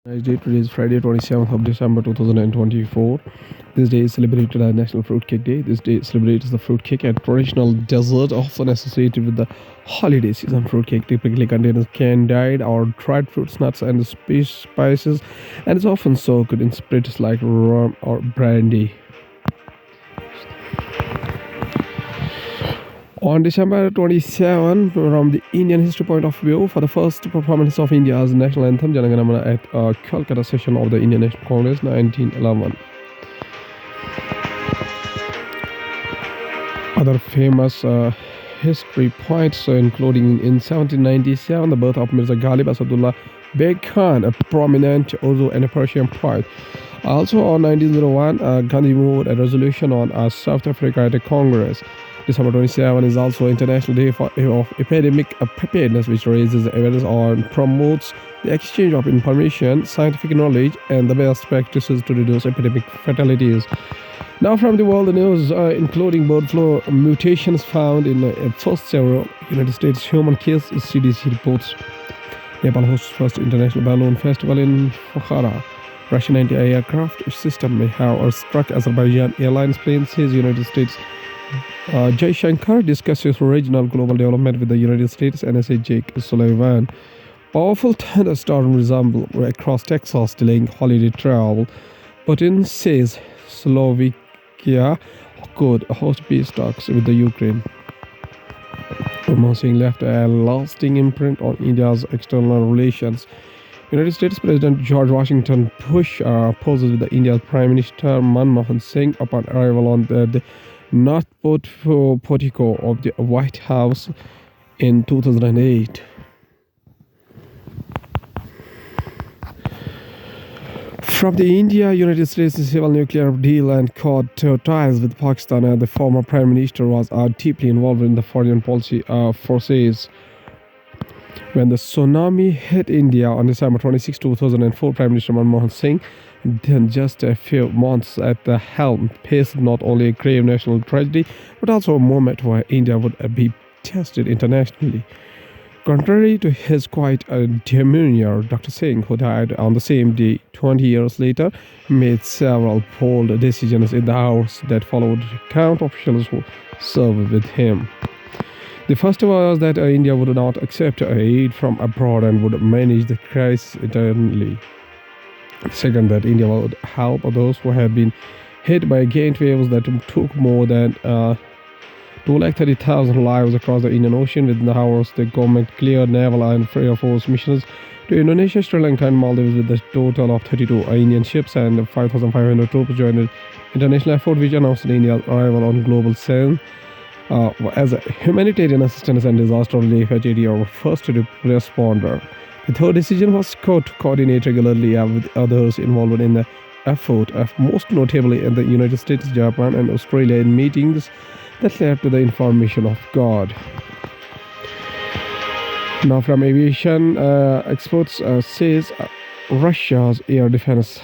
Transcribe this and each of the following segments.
Today is Friday, 27th of December 2024. This day is celebrated as National Fruitcake Day. This day celebrates the fruitcake and traditional dessert often associated with the holiday season. Fruitcake typically contains candied or dried fruits, nuts, and spices, and is often soaked in spirits like rum or brandy. On December 27, from the Indian history point of view, for the first performance of India's national anthem, Jana Gana Mana, at a Calcutta session of the Indian National Congress, 1911. Other famous history points, including in 1797, the birth of Mirza Ghalib Asadullah Beg Khan, a prominent Urdu and a Persian poet. Also on 1901, Gandhi moved a resolution on South Africa at a Congress. December 27 is also International Day of Epidemic Preparedness, which raises awareness on promotes the exchange of information, scientific knowledge, and the best practices to reduce epidemic fatalities. Now from the world news, including bird flu mutations found in first several United States human cases, CDC reports. Nepal hosts first international balloon festival in Pokhara. Russian anti-aircraft system may have struck Azerbaijan Airlines plane, says United States. Jay Shankar discusses regional global development with the United States NSA Jake Sullivan. Powerful thunderstorm resemble across Texas, delaying holiday travel. Putin says Slovakia could host peace talks with the Ukraine. Manmohan Singh left a lasting imprint on India's external relations. United States President George Washington Bush poses with the India's Prime Minister Manmohan Singh upon arrival on the North portico of the White House in 2008. From the India-United States civil nuclear deal and cut ties with Pakistan, the former Prime Minister was deeply involved in the foreign policy forces. When the tsunami hit India on December 26, 2004, Prime Minister Manmohan Singh, then just a few months at the helm, faced not only a grave national tragedy, but also a moment where India would be tested internationally. Contrary to his quiet demeanor, Dr. Singh, who died on the same day 20 years later, made several bold decisions in the hours that followed. Count officials who served with him. The first was that India would not accept aid from abroad and would manage the crisis internally. Second, that India would help those who had been hit by giant waves that took more than 230,000 lives across the Indian Ocean. Within the hours, the government cleared naval and air force missions to Indonesia, Sri Lanka, and Maldives with a total of 32 Indian ships and 5,500 troops joined the international effort, which announced India's arrival on global scene. As a humanitarian assistance and disaster relief HAD, our first responder. The third decision was to coordinate regularly with others involved in the effort, most notably in the United States, Japan, and Australia, in meetings that led to the information of God. Now from aviation, experts says Russia's air defense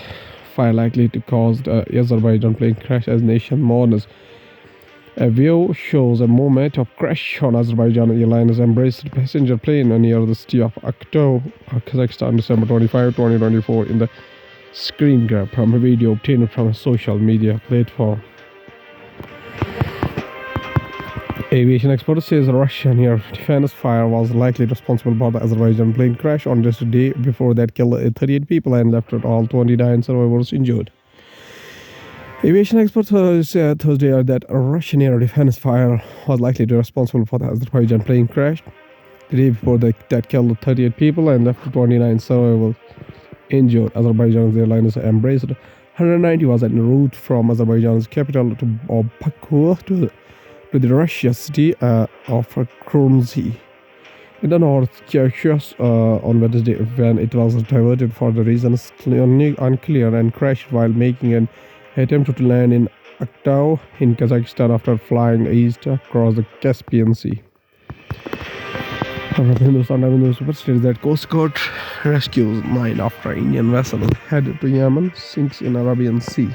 fire likely to cause Azerbaijan plane crash as nation mourns. A view shows a moment of crash on Azerbaijan Airlines embraced passenger plane near the city of Aktau, Kazakhstan, December 25, 2024, in the screen grab from a video obtained from a social media platform. Aviation expert says Russian air defense fire was likely responsible for the Azerbaijan plane crash on this day. Before that, killed 38 people and left all 29 survivors injured. Aviation experts said Thursday that a Russian air defense fire was likely to be responsible for the Azerbaijan plane crash. The day before, that killed 38 people and left 29 survivors injured. Azerbaijan's airlines embraced 190 was en route from Azerbaijan's capital to Baku to the Russian city of Krunzi in the North Caucasus on Wednesday, when it was diverted for the reasons unclear and crashed while making an attempt to land in Aktau in Kazakhstan after flying east across the Caspian Sea. From Hindustan News states that Coast Guard rescues 9 after Indian vessel headed to Yemen sinks in Arabian Sea.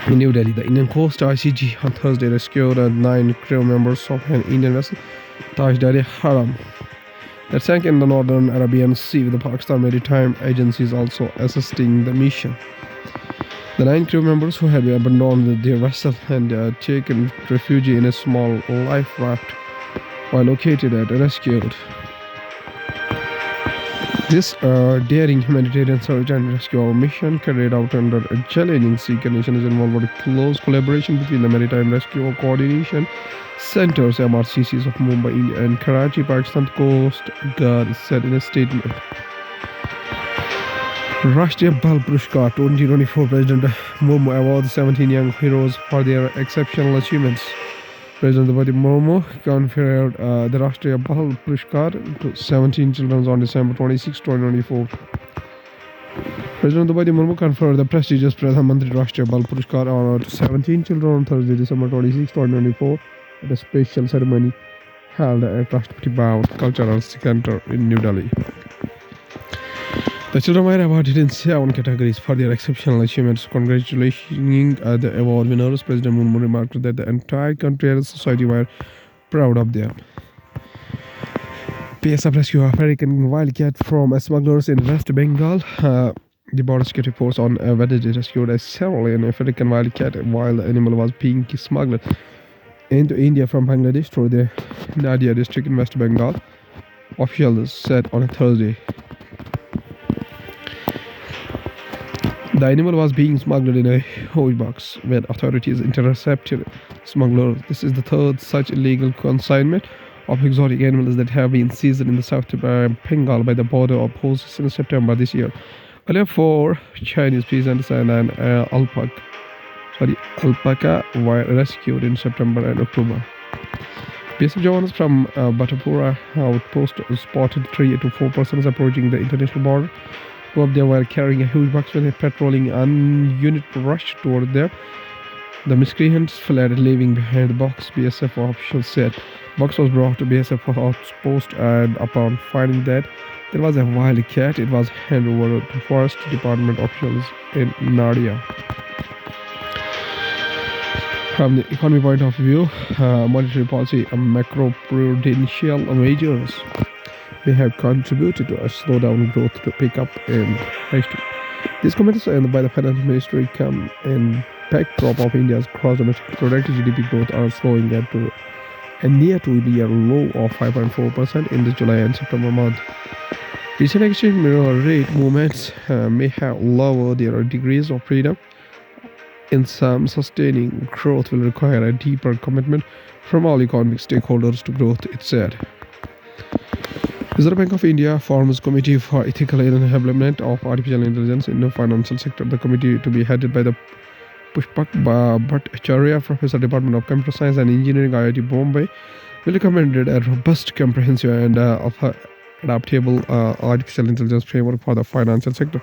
In New Delhi, the Indian Coast ICG on Thursday rescued 9 crew members of an Indian vessel, Tajdari Haram. that sank in the northern Arabian Sea, with the Pakistan Maritime Agency also assisting the mission. The 9 crew members who had abandoned their vessel and taken refuge in a small life raft while located at rescued. This daring humanitarian search and rescue mission, carried out under challenging sea conditions, involved close collaboration between the Maritime Rescue Coordination Centers (MRCCs) of Mumbai, India, and Karachi, Pakistan. Coast Guard said in a statement. Rashtriya Bal Purushkar 2024 President Murmu awards 17 young heroes for their exceptional achievements. President Draupadi Murmu conferred the Rashtriya Bal Purushkar to 17 children on December 26, 2024. President Draupadi Murmu conferred the prestigious Pradhan Mantri Rashtriya Bal Purushkar on 17 children on Thursday, December 26, 2024, at a special ceremony held at Rashtrapati Bhavan Cultural Center in New Delhi. The children were awarded in 7 categories for their exceptional achievements. Congratulating the award winners, President Murmu remarked that the entire country and society were proud of them. PSF rescue African wildcat from smugglers in West Bengal. The border security force on Wednesday rescued a Syrian African wildcat while the animal was being smuggled into India from Bangladesh through the Nadia district in West Bengal, officials said on a Thursday. The animal was being smuggled in a huge box when authorities intercepted smugglers. This is the third such illegal consignment of exotic animals that have been seized in the South Bengal by the border of posts in September this year. Earlier, 4 Chinese peasants and an alpaca were rescued in September and October. BSF jawans from Batapura outpost spotted 3 to 4 persons approaching the international border. 2 of them were carrying a huge box when a patrolling unit rushed toward them. The miscreants fled, leaving behind the box, BSF officials said. The box was brought to BSF outpost, and upon finding that there was a wild cat, it was handed over to Forest Department officials in Nadia. From the economy point of view, monetary policy and macro-prudential measures may have contributed to a slowdown growth to pick up in H2. These comments by the Finance Ministry come in backdrop of India's gross domestic product GDP growth are slowing at to a near 2-year low of 5.4% in the July and September month. Recent exchange rate movements may have lowered their degrees of freedom. In some, sustaining growth will require a deeper commitment from all economic stakeholders to growth, it said. Reserve Bank of India forms Committee for Ethical Enablement of Artificial Intelligence in the Financial Sector. The committee, to be headed by the Pushpak Bhattacharya, Professor, Department of Computer Science and Engineering, IIT Bombay, will recommend a robust, comprehensive and adaptable artificial intelligence framework for the financial sector.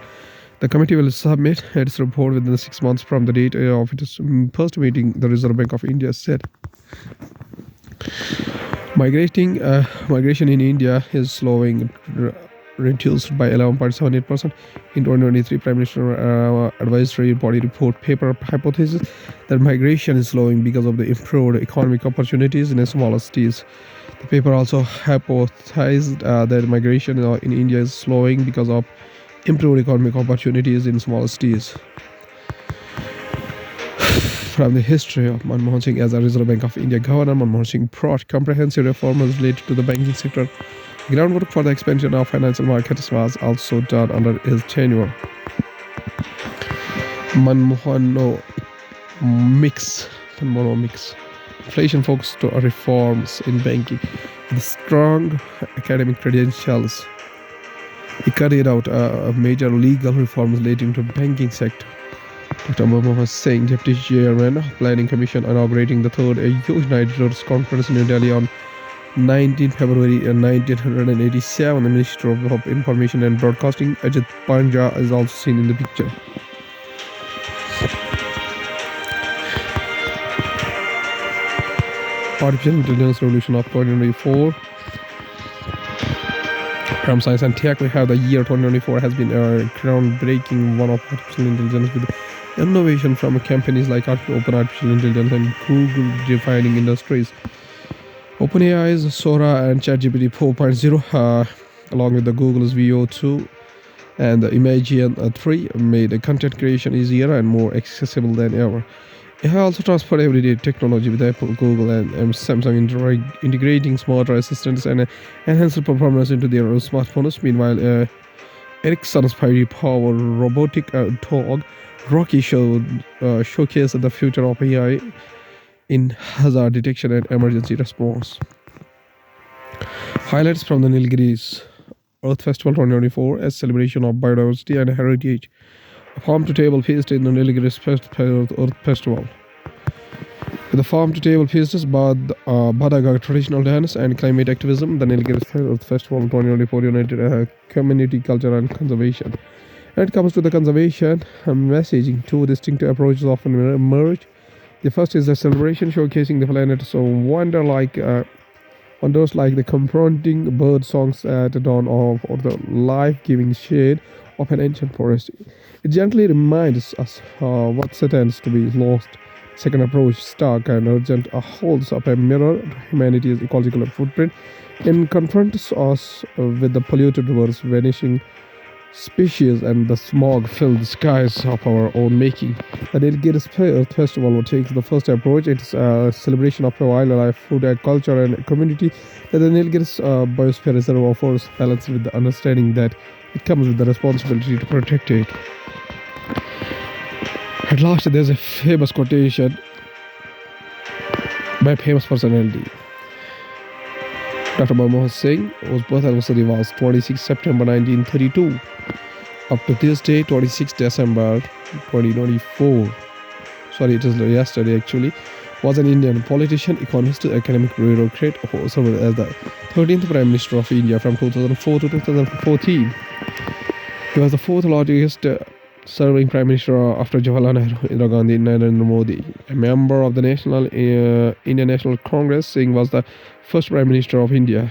The committee will submit its report within 6 months from the date of its first meeting, the Reserve Bank of India said. Migration in India is slowing, reduced by 11.78% in 2023. Prime Minister Advisory Body Report paper hypothesis that migration is slowing because of the improved economic opportunities in smaller cities. The paper also hypothesized that migration in India is slowing because of improved economic opportunities in smaller cities. From the history of Manmohan Singh as a Reserve Bank of India governor, Manmohan Singh brought comprehensive reforms related to the banking sector. Groundwork for the expansion of financial markets was also done under his tenure. Manmohan mix. Inflation-focused reforms in banking with strong academic credentials. He carried out major legal reforms relating to the banking sector. Dr. Manmohan Singh, Deputy Chairman of Planning Commission, inaugurating the third United Leaders Conference in New Delhi on 19 February 1987. The Minister of Information and Broadcasting, Ajit Panja, is also seen in the picture. Artificial Intelligence Revolution of 2024. From Science and Tech, we have the year 2024 has been a groundbreaking one of artificial intelligence with innovation from companies like Open Artificial Intelligence and Google defining industries. OpenAI's Sora and ChatGPT 4.0, along with the Google's VO2 and the Imagen 3, made content creation easier and more accessible than ever. AI also transferred everyday technology with Apple, Google, and Samsung integrating smarter assistants and enhanced performance into their smartphones. Meanwhile, Ericsson's 5G-powered robotic dog Rocky showcased the future of AI in hazard detection and emergency response. Highlights from the Nilgiris Earth Festival 2024 as celebration of biodiversity and heritage. A farm-to-table feast in the Nilgiris Earth Festival. With the farm-to-table feasts, Badaga traditional dance, and climate activism, the Nilgiris Earth Festival 2024 united community, culture, and conservation. When it comes to the conservation messaging, two distinct approaches often emerge. The first is a celebration showcasing the planet's wonders like the confronting bird songs at dawn or the life-giving shade of an ancient forest. It gently reminds us what tends to be lost. Second approach, stark and urgent, holds up a mirror to humanity's ecological footprint and confronts us with the polluted rivers, vanishing species, and the smog-filled skies of our own making. The Nilgiris Earth Festival takes the first approach. It's a celebration of wildlife, food, culture, and community that the Nilgiris Biosphere Reserve offers, balanced with the understanding that it comes with the responsibility to protect it. At last, there's a famous quotation by a famous personality. Dr. Manmohan Singh, whose birth anniversary was 26 September 1932. Up to this day, 26 December 2024. Sorry, it is yesterday actually. Was an Indian politician, economist, academic bureaucrat who served as the 13th Prime Minister of India from 2004 to 2014. He was the fourth longest serving Prime Minister after Jawaharlal Nehru, Indira Gandhi, and Narendra Modi. A member of the Indian National Congress, Singh was the first Prime Minister of India.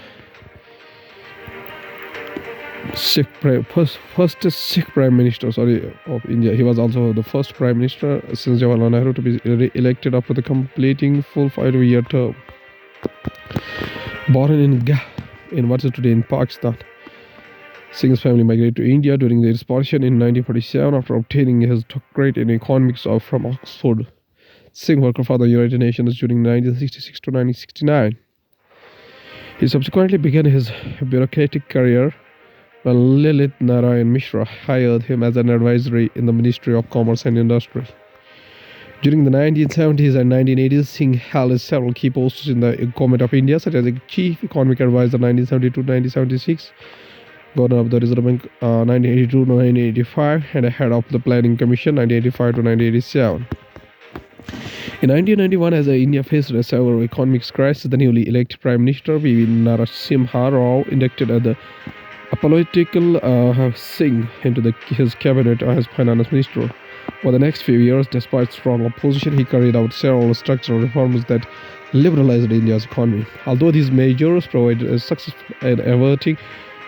First Sikh Prime Minister of India. He was also the first Prime Minister since Jawaharlal Nehru to be re-elected after the completing full 5-year term. Born in Gah, in what is today in Pakistan, Singh's family migrated to India during their partition in 1947 after obtaining his doctorate in economics from Oxford. Singh worked for the United Nations during 1966 to 1969. He subsequently began his bureaucratic career when Lilith Narayan Mishra hired him as an advisor in the Ministry of Commerce and Industry. During the 1970s and 1980s, Singh held several key posts in the government of India, such as a Chief Economic Advisor 1972-1976, Governor of the Reserve Bank 1982-1985, and a Head of the Planning Commission 1985-1987. In 1991, as India faced a severe economic crisis, the newly elected Prime Minister V.V. Narasimha Rao inducted the political Singh into his cabinet as finance minister. For the next few years, despite strong opposition, he carried out several structural reforms that liberalized India's economy. Although these measures provided success in averting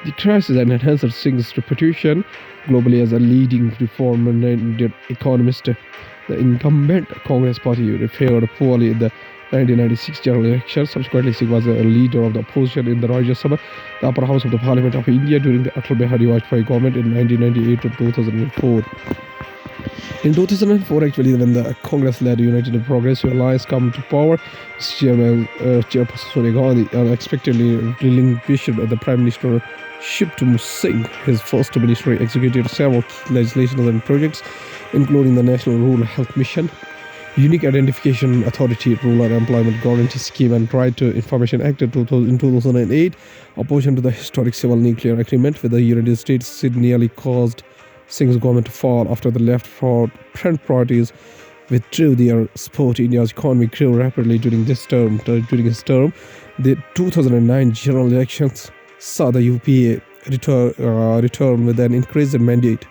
the crisis and enhanced Singh's reputation globally as a leading reform-minded economist, the incumbent Congress party fared poorly in the 1996 general election. Subsequently, Singh was a leader of the opposition in the Rajya Sabha, the upper house of the Parliament of India, during the Atal Bihari Vajpayee government in 1998 to 2004. In 2004, actually, when the Congress-led United Progressive Alliance came to power, Chairperson Sonia Gandhi unexpectedly relinquished the Prime Ministership to Singh. His first ministry executed several key legislation and projects, including the National Rural Health Mission, Unique Identification Authority, Rural Employment Guarantee Scheme, and Right to Information Act in 2008. Opposition to the historic civil nuclear agreement with the United States nearly caused Singh's government to fall after the left-front parties withdrew their support. India's economy grew rapidly during his term. The 2009 general elections saw the UPA return with an increased mandate,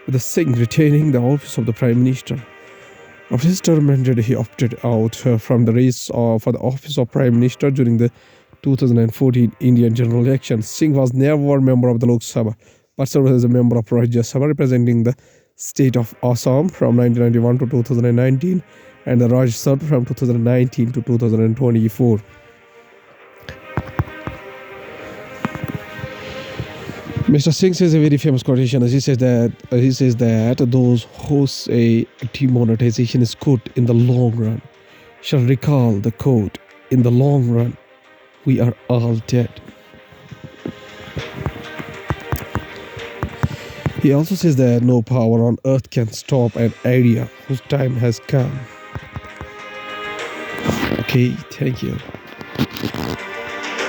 with the Singh retaining the office of the Prime Minister. After his term ended, he opted out from the race for the office of Prime Minister during the 2014 Indian general elections. Singh was never a member of the Lok Sabha, but served as a member of Rajya Sabha, representing the state of Assam from 1991 to 2019 and the Rajasthan from 2019 to 2024. Mr. Singh says a very famous quotation. He says that those who say demonetization is good in the long run shall recall the quote, "In the long run, we are all dead." He also says that no power on earth can stop an idea whose time has come. Okay, thank you.